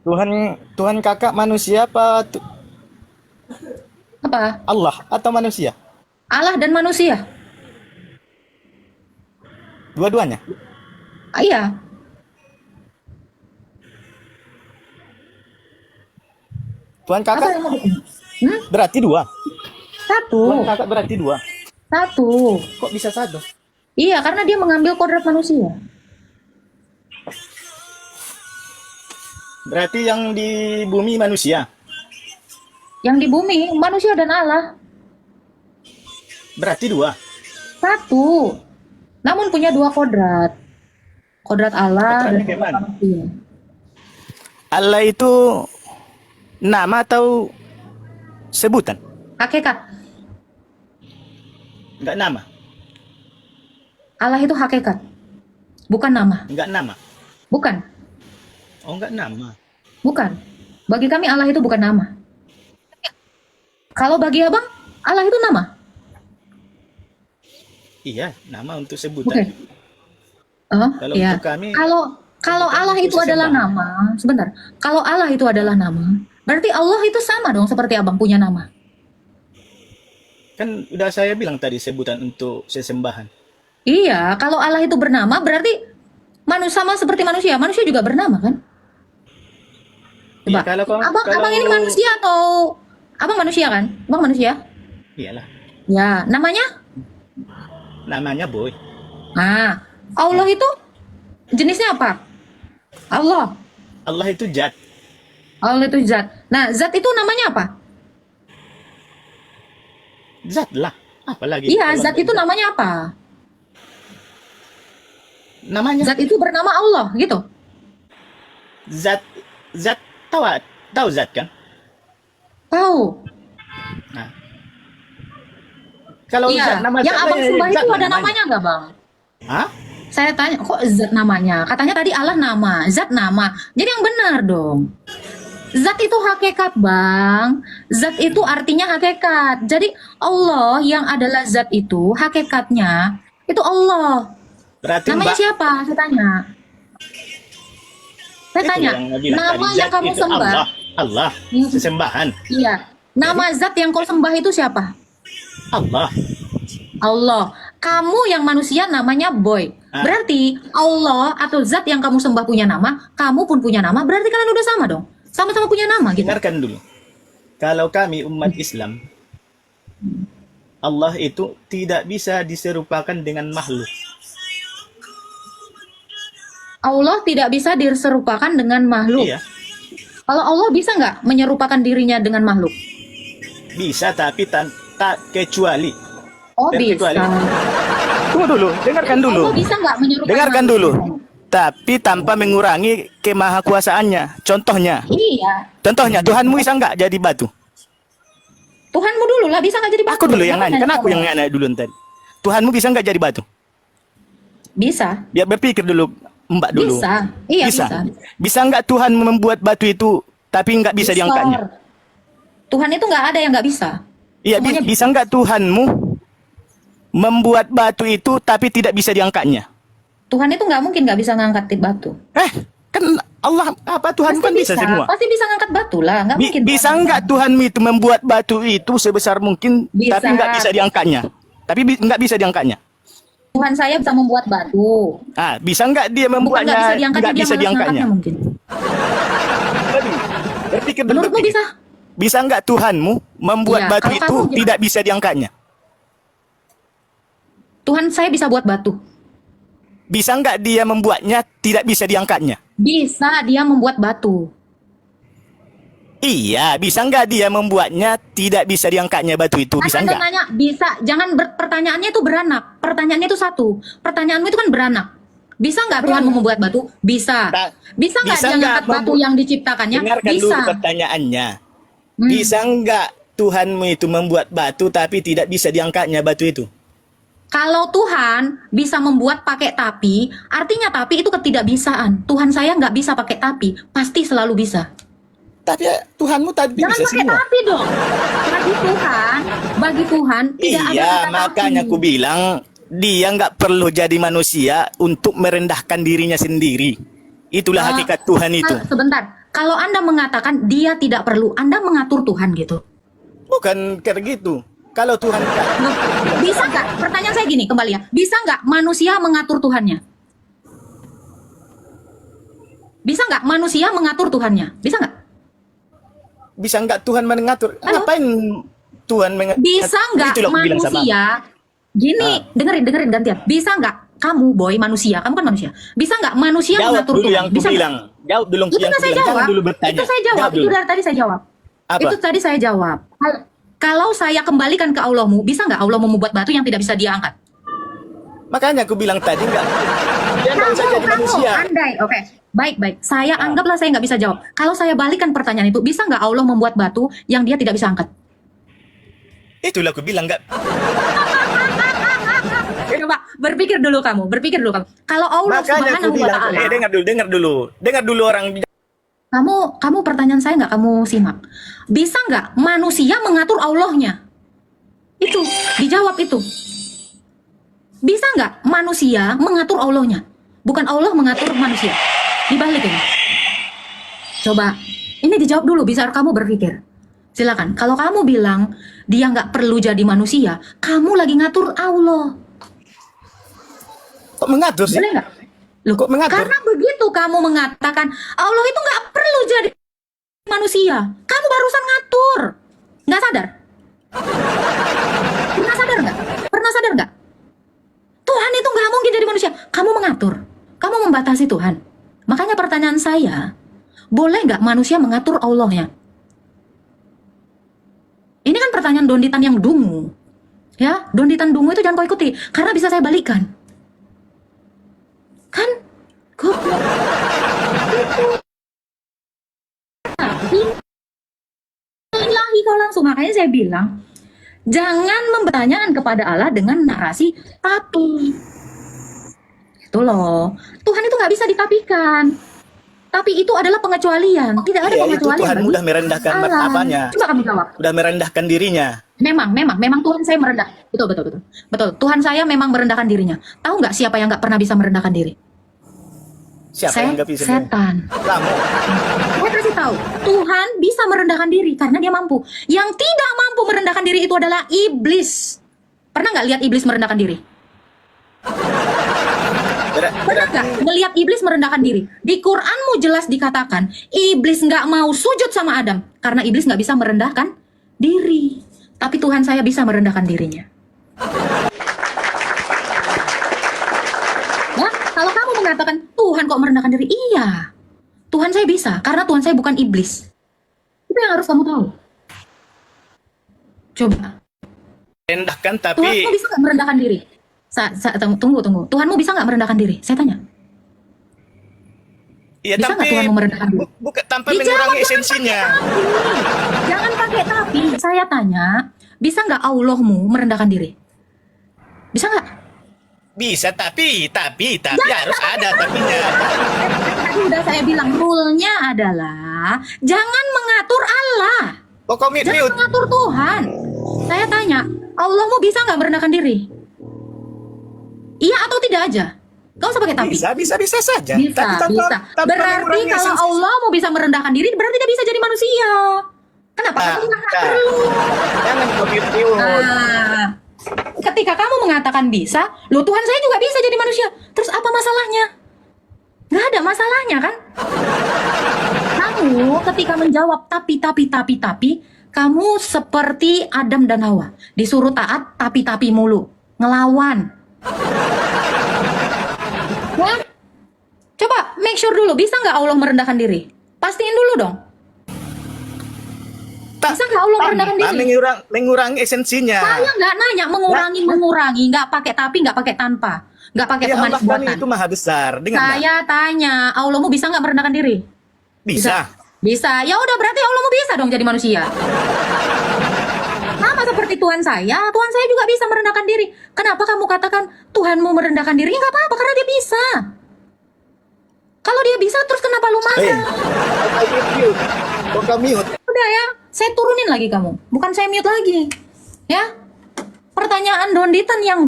Tuhan Tuhan kakak manusia apa Apa? Allah atau manusia? Allah dan manusia. Dua-duanya. Ah, iya, Tuhan apa kakak yang mau bikin? Hmm? berarti dua. Tuhan Satu, kakak berarti dua. satu. Kok bisa satu? Iya, karena dia mengambil kodrat manusia. Berarti yang di bumi manusia. Yang di bumi, manusia dan Allah. Berarti dua. Satu. Namun punya dua kodrat. Kodrat Allah Kodratnya dan kodrat gimana? manusia. Allah itu nama atau sebutan? Hakikat. Enggak nama. Allah itu hakikat. Bukan nama. Enggak nama. Bukan. Oh, enggak nama. Bukan. Bagi kami Allah itu bukan nama. Kalau bagi abang, Allah itu nama. Iya, nama untuk Oke. sebutan. Oh, Kalau iya. untuk kami, Kalau kalau bukan Allah untuk itu adalah sesembahan. nama, sebentar. Kalau Allah itu adalah nama, berarti Allah itu sama dong seperti abang punya nama. Kan udah saya bilang tadi sebutan untuk sesembahan. Iya, kalau Allah itu bernama berarti manusia sama seperti manusia. Manusia juga bernama kan? Iya, Coba. kalau Abang ini manusia atau abang manusia kan? Abang manusia? iyalah, Ya, namanya? namanya Boy. Ah, Allah itu jenisnya apa? Allah. Allah itu zat. Allah itu zat. Nah, zat itu namanya apa? Zat lah. Apalagi Iya, kalau zat enggak itu zat. namanya apa? Namanya Zat itu bernama Allah, gitu. zat zat tahu tahu zat kan? Tahu. Nah, kalau zat Iya, nama yang zat lah abang ya, sembah zat itu lah ada namanya. namanya nggak, Bang? Hah? Saya tanya, kok zat namanya? Katanya tadi Allah nama, zat nama. Jadi yang benar dong. Zat itu hakikat, Bang. Zat itu artinya hakikat. Jadi Allah yang adalah zat itu, hakikatnya itu Allah. Berarti Namanya Mbak siapa? Saya tanya. Saya itu tanya, yang bilang nama tadi yang zat kamu itu sembah, Allah, Allah, Hmm, sesembahan. iya. Nama zat yang kau sembah itu siapa? Allah. Allah. Kamu yang manusia namanya Boy. Ah, Berarti Allah atau zat yang kamu sembah punya nama, kamu pun punya nama, berarti kalian udah sama dong. Sama-sama punya nama gitu. dengarkan dulu. Kalau kami umat Islam, Allah itu tidak bisa diserupakan dengan makhluk. Allah tidak bisa diserupakan dengan makhluk. Iya, Kalau Allah bisa nggak menyerupakan dirinya dengan makhluk? bisa tapi tak kecuali. Oh Terkecuali. bisa. Tunggu dulu, dengarkan dulu. Allah bisa nggak menyerupakan Dengarkan makhluk? dulu. Tapi tanpa mengurangi kemahakuasaannya. Contohnya, Iya. Tuhanmu bisa nggak jadi batu? Tuhanmu dulu lah bisa nggak jadi batu? Aku dulu yang Kenapa nanya, kan nanya aku yang sama? nanya dulu tadi. Tuhanmu bisa nggak jadi batu? Bisa. Biar berpikir dulu, Mbak dulu. Bisa. Iya Bisa. bisa. Bisa nggak Tuhan membuat batu itu tapi nggak bisa diangkatnya? Tuhan itu nggak ada yang nggak bisa. Iya, Semuanya bisa nggak Tuhanmu membuat batu itu tapi tidak bisa diangkatnya? Tuhan itu nggak mungkin nggak bisa ngangkat batu. Kan Allah apa Tuhan Pasti kan bisa semua. Pasti bisa ngangkat batu lah. Nggak mungkin. Bisa nggak Tuhanmu itu membuat batu itu sebesar mungkin Bisa. tapi nggak bisa diangkatnya? Tapi nggak bisa diangkatnya. Tuhan saya bisa membuat batu. Bisa nggak dia Bukan membuatnya nggak bisa diangkat, nggak dia bisa malas diangkatnya? ngangkatnya mungkin. Berpikir dulu, Menurutmu berpikir. bisa? Bisa nggak Tuhanmu membuat Iya, batu kalau itu kamu gimana? tidak bisa diangkatnya? Tuhan saya bisa buat batu. Bisa nggak dia membuatnya tidak bisa diangkatnya? Bisa dia membuat batu. Iya, bisa nggak dia membuatnya tidak bisa diangkatnya batu itu? Bisa Anda nggak? nanya bisa, jangan pertanyaannya itu beranak. Pertanyaannya itu satu. Pertanyaanmu itu kan beranak. Bisa nggak Tuhan mau membuat batu? Bisa. Tak- Bisa nggak bisa dia nggak ngangkat batu yang diciptakannya? Dengarkan Bisa. dulu pertanyaannya. Hmm. Bisa nggak Tuhanmu itu membuat batu tapi tidak bisa diangkatnya batu itu? Kalau Tuhan bisa membuat pakai tapi, artinya tapi itu ketidakbisaan. Tuhan saya nggak bisa pakai tapi, pasti selalu bisa. Tapi Tuhanmu tadi Jangan bisa pakai semua. tapi dong. Bagi Tuhan tidak ada Iya, kata makanya tapi. aku bilang dia nggak perlu jadi manusia untuk merendahkan dirinya sendiri. Itulah hakikat Tuhan itu. Sebentar, Kalau Anda mengatakan dia tidak perlu, Anda mengatur Tuhan gitu. Bukan kayak gitu. Kalau Tuhan Loh, bisa nggak? Pertanyaan saya gini kembali ya. Bisa nggak manusia mengatur Tuhannya? Bisa nggak manusia mengatur Tuhannya? Bisa nggak? bisa nggak Tuhan mengatur? Halo? Ngapain Tuhan mengatur? Bisa nggak Itulah aku bilang sama. manusia? Gini, dengerin gantian. Bisa nggak kamu boy manusia? Kamu kan manusia. Bisa nggak manusia Jawab mengatur dulu Tuhan? yang aku Bisa nggak? bilang. Jawab dulu Itu yang kan aku saya bilang. jawab. Jangan dulu bertanya. Itu saya jawab. Itu dulu. dari tadi saya jawab. Apa? Itu tadi saya jawab. Kalau saya kembalikan ke Allahmu, bisa nggak Allah membuat batu yang tidak bisa dia angkat? Makanya aku bilang tadi nggak. Dia nggak usah jadi manusia. Andai, oke. Baik. Saya anggaplah saya nggak bisa jawab. Kalau saya balikan pertanyaan itu, bisa nggak Allah membuat batu yang dia tidak bisa angkat? Itulah aku bilang nggak. Coba berpikir dulu kamu. Kalau Allah Makanya aku Subhanahu wa bilang. Ta'ala, Dengar dulu orang. kamu pertanyaan saya nggak kamu simak. Bisa nggak manusia mengatur Allahnya? Itu dijawab itu. Bisa nggak manusia mengatur Allahnya? Bukan Allah mengatur manusia. Dibalik ini. Coba, ini dijawab dulu, bisa kamu berpikir. Silakan. Kalau kamu bilang dia nggak perlu jadi manusia, kamu lagi ngatur Allah. Kok mengatur sih? Boleh nggak? Loh, Kok mengatur? karena begitu kamu mengatakan Allah itu nggak perlu jadi manusia. Kamu barusan ngatur. Nggak sadar? Pernah sadar nggak? Tuhan itu nggak mungkin jadi manusia. Kamu mengatur. Kamu membatasi Tuhan. Makanya pertanyaan saya, boleh nggak manusia mengatur Allahnya? Ini kan pertanyaan donditan yang dungu. Ya, donditan dungu itu jangan kau ikuti. Karena bisa saya balikan. Kan? Goblok. Ilahi kau langsung. Makanya saya bilang, jangan mempertanyakan kepada Allah dengan narasi tapi. Itu loh. Tuhan itu nggak bisa ditapikan. Tapi itu adalah pengecualian. Tidak ada Iya, itu pengecualian. Tuhan bagi udah merendahkan Allah. martabatnya. Coba kamu jawab. Udah merendahkan dirinya. Memang Tuhan saya merendah. Betul. Tuhan saya memang merendahkan dirinya. Tahu nggak siapa yang nggak pernah bisa merendahkan diri? Siapa yang nggak bisa? Setan. Kamu. Saya kasih tahu, Tuhan bisa merendahkan diri karena dia mampu. Yang tidak mampu merendahkan diri itu adalah iblis. Pernah nggak lihat iblis merendahkan diri? Pernah nggak melihat iblis merendahkan diri? Di Quranmu jelas dikatakan, iblis nggak mau sujud sama Adam karena iblis nggak bisa merendahkan diri. Tapi Tuhan saya bisa merendahkan dirinya. Ya, kalau kamu mengatakan Tuhan kok merendahkan diri, iya. Tuhan saya bisa, karena Tuhan saya bukan iblis. Itu yang harus kamu tahu. Coba. Rendahkan tapi Tuhanmu bisa nggak merendahkan diri? Tunggu. Tuhanmu bisa nggak merendahkan diri? Saya tanya. ya Bisa nggak tapi Tuhan merendahkan diri? bukan tanpa Dijawab, mengurangi jangan esensinya. Jangan pakai tapi. Saya tanya, bisa nggak Allahmu merendahkan diri? Bisa nggak? Bisa tapi harus ada tapinya. Tadi udah saya bilang, rule-nya adalah jangan mengatur Allah. Pokok Jangan mute. mengatur Tuhan. Saya tanya, Allahmu bisa nggak merendahkan diri? Iya atau tidak aja? Gak usah pakai tapi. Bisa saja. Bisa. tanpa Berarti mengurangi kalau esensi. Allah mau bisa merendahkan diri, berarti dia bisa jadi manusia. Kenapa? Kamu nggak perlu. Jangan mute. Nah, ketika kamu mengatakan bisa, loh Tuhan saya juga bisa jadi manusia. Terus apa masalahnya? Nggak ada masalahnya kan? Kamu ketika menjawab tapi, kamu seperti Adam dan Hawa. Disuruh taat tapi mulu. Ngelawan. Ya? Coba make sure dulu, bisa nggak Allah merendahkan diri? Pastiin dulu dong. Bisa nggak Allah merendahkan diri? Mengurangi esensinya. Saya nggak nanya mengurangi, nggak pakai tapi, nggak pakai tanpa, nggak pakai Ya pemanis Allah kami buatan. itu maha besar. Dengar nggak? Saya tanya, Allahmu bisa nggak merendahkan diri? Bisa. Bisa. Ya udah berarti Allahmu bisa dong jadi manusia. Sama seperti Tuhan saya juga bisa merendahkan diri. Kenapa kamu katakan Tuhanmu merendahkan diri? Nggak apa-apa karena dia bisa. Kalau dia bisa, terus kenapa lu marah? Kok mute? Udah ya, saya turunin lagi kamu. Bukan saya mute lagi. Ya. Pertanyaan donditan yang